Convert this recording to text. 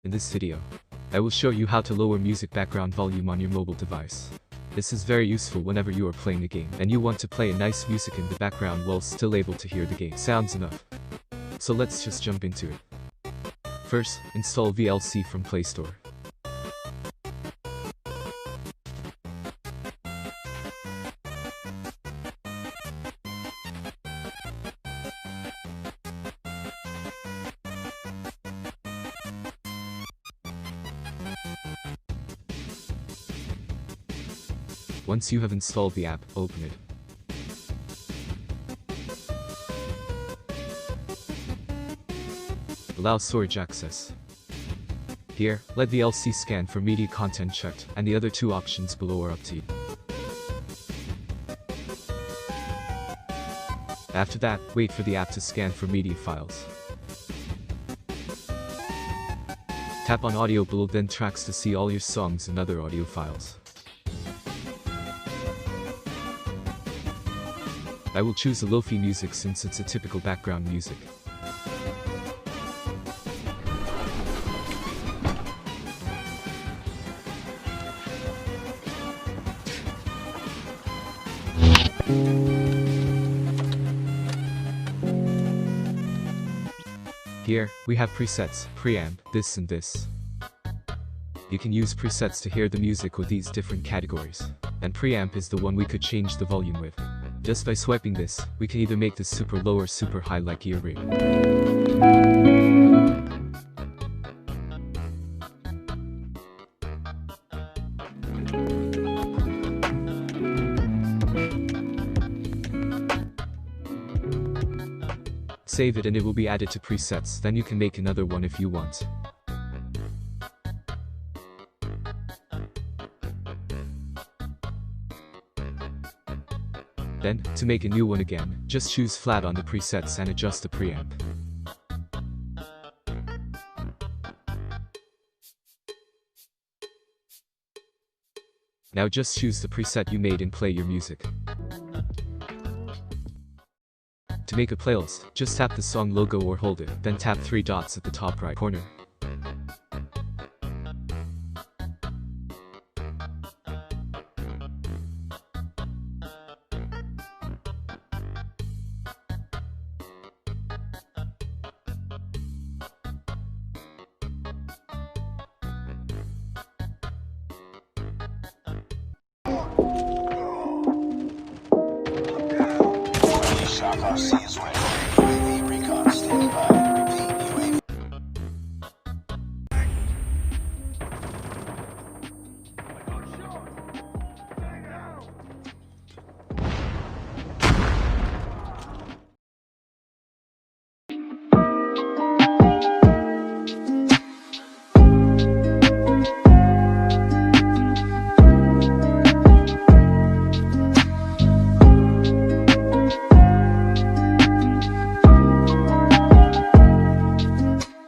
In this video, I will show you how to lower music background volume on your mobile device. This is very useful whenever you are playing a game and you want to play a nice music in the background while still able to hear the game sounds enough. So let's just jump into it. First, install VLC from Playstore. Once you have installed the app, open it. Allow storage access. Here, let the VLC scan for media content checked, and the other two options below are up to you. After that, wait for the app to scan for media files. Tap on audio below, then tracks to see all your songs and other audio files. I will choose the lo-fi music since it's a typical background music. Here, we have presets, preamp, this and this. You can use presets to hear the music with these different categories. And preamp is the one we could change the volume with. Just by swiping this, we can either make this super low or super high like ear rate. Save it and it will be added to presets, then you can make another one if you want. Then, to make a new one again, just choose flat on the presets and adjust the preamp. Now just choose the preset you made and play your music. To make a playlist, just tap the song logo or hold it, then tap three dots at the top right corner. Shaka sees when